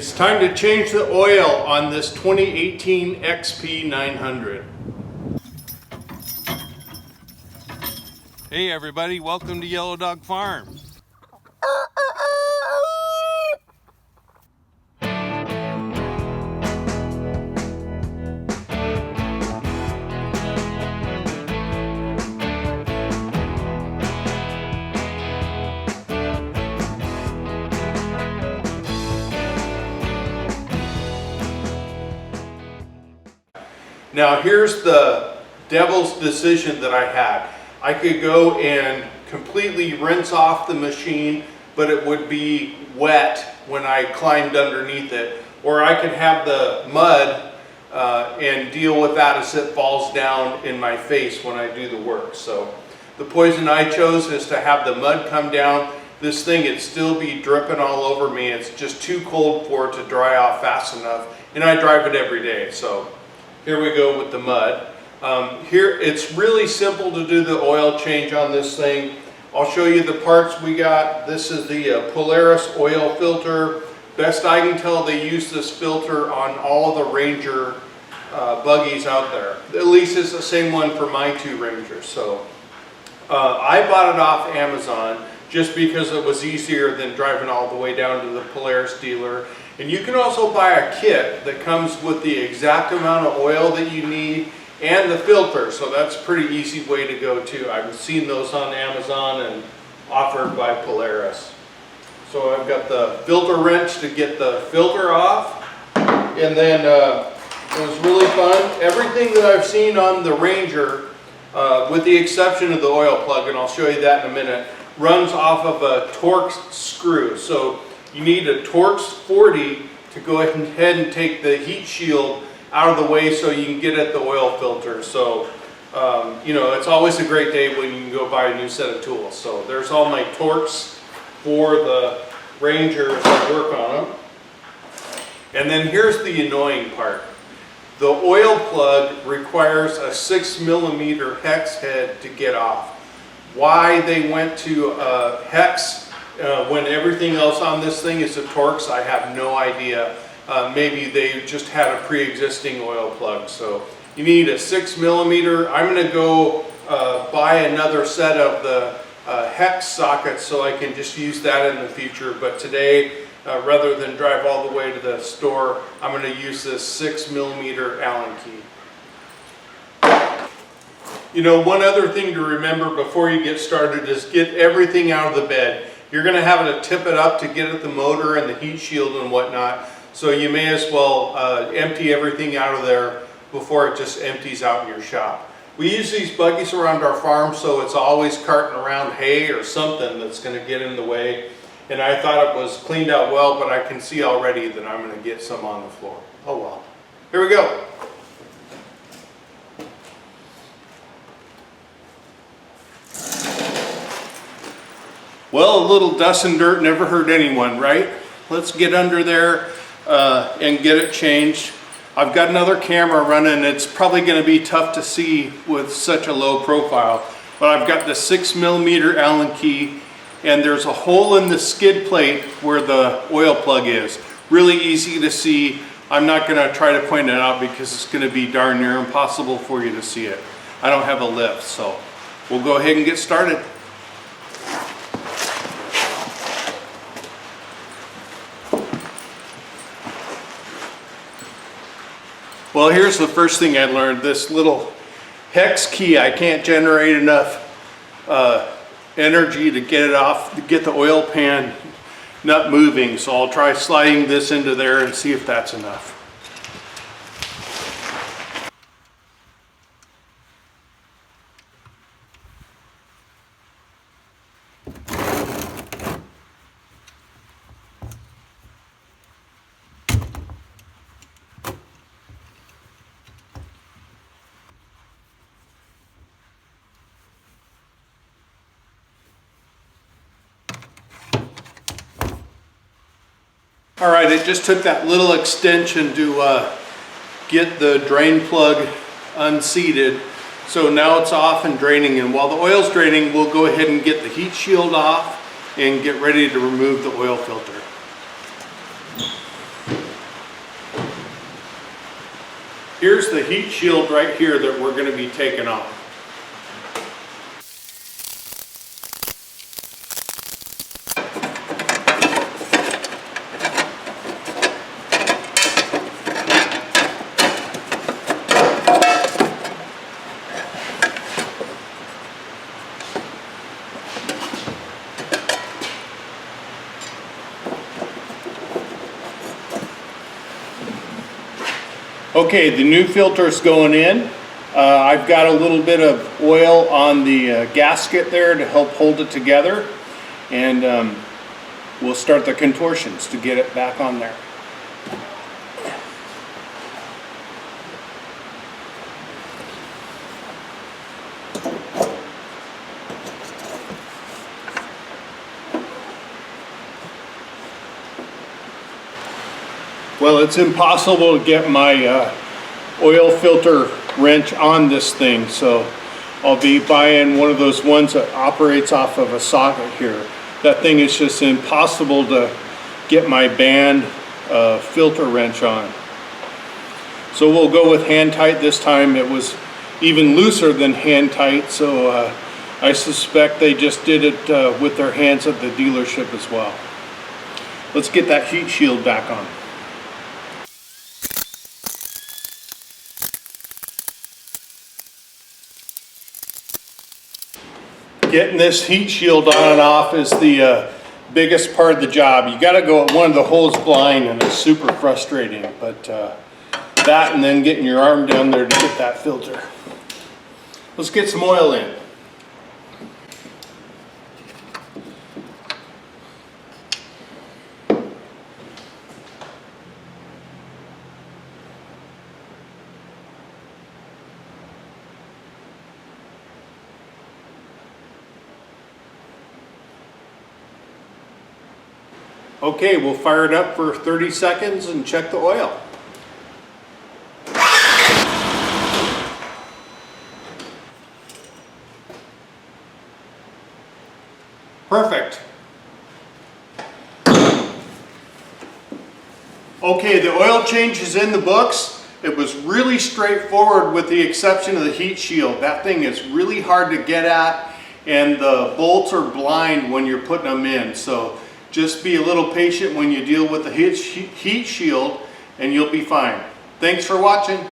It's time to change the oil on this 2018 XP900. Hey everybody, welcome to Yellow Dog Farm. Now here's the devil's decision that I had. I could go and completely rinse off the machine, but it would be wet when I climbed underneath it. Or I could have the mud and deal with that as it falls down in my face when I do the work. So the poison I chose is to have the mud come down. This thing, it'd still be dripping all over me. It's just too cold for it to dry off fast enough. And I drive it every day. So here we go with the mud. Here, it's really simple to do the oil change on this thing. I'll show you the parts we got. This is the Polaris oil filter. Best I can tell, they use this filter on all the Ranger buggies out there. At least it's the same one for my two Rangers. So I bought it off Amazon just because it was easier than driving all the way down to the Polaris dealer. And you can also buy a kit that comes with the exact amount of oil that you need and the filter, so that's a pretty easy way to go too. I've seen those on Amazon and offered by Polaris. So I've got the filter wrench to get the filter off, and then it was really fun. Everything that I've seen on the Ranger, with the exception of the oil plug, and I'll show you that in a minute, runs off of a Torx screw. So you need a Torx 40 to go ahead and take the heat shield out of the way so you can get at the oil filter. So, you know, it's always a great day when you can go buy a new set of tools. So there's all my Torx for the Ranger as I work on them. And then here's the annoying part. The oil plug requires a 6mm hex head to get off. Why they went to hex when everything else on this thing is a Torx, I have no idea. Maybe they just had a pre-existing oil plug. So you need a 6mm. I'm going to go buy another set of the hex sockets so I can just use that in the future. But today, rather than drive all the way to the store, I'm going to use this 6mm Allen key. You know, one other thing to remember before you get started is get everything out of the bed. You're going to have to tip it up to get at the motor and the heat shield and whatnot. So you may as well empty everything out of there before it just empties out in your shop. We use these buggies around our farm, so it's always carting around hay or something that's going to get in the way. And I thought it was cleaned out well, but I can see already that I'm going to get some on the floor. Oh well. Here we go. Well, a little dust and dirt never hurt anyone, right? Let's get under there and get it changed. I've got another camera running. It's probably going to be tough to see with such a low profile, but I've got the 6mm Allen key, and there's a hole in the skid plate where the oil plug is. Really easy to see. I'm not going to try to point it out because it's going to be darn near impossible for you to see it. I don't have a lift, so we'll go ahead and get started. Well, here's the first thing I learned. This little hex key, I can't generate enough energy to get it off, to get the oil pan nut moving. So I'll try sliding this into there and see if that's enough. All right, it just took that little extension to get the drain plug unseated. So now it's off and draining, and while the oil's draining, we'll go ahead and get the heat shield off and get ready to remove the oil filter. here's the heat shield right here that we're going to be taking off. Okay, the new filter's going in. I've got a little bit of oil on the gasket there to help hold it together, and we'll start the contortions to get it back on there. Well, it's impossible to get my oil filter wrench on this thing, so I'll be buying one of those ones that operates off of a socket here. That thing is just impossible to get my band filter wrench on. So we'll go with hand tight this time. It was even looser than hand tight, so I suspect they just did it with their hands at the dealership as well. Let's get that heat shield back on. Getting this heat shield on and off is the biggest part of the job. You got to go at one of the holes blind, and it's super frustrating. But that, and then getting your arm down there to get that filter. Let's get some oil in. Okay, we'll fire it up for 30 seconds and check the oil. Perfect. Okay, the oil change is in the books. It was really straightforward with the exception of the heat shield. That thing is really hard to get at, and the bolts are blind when you're putting them in. So just be a little patient when you deal with the heat shield, and you'll be fine. Thanks for watching.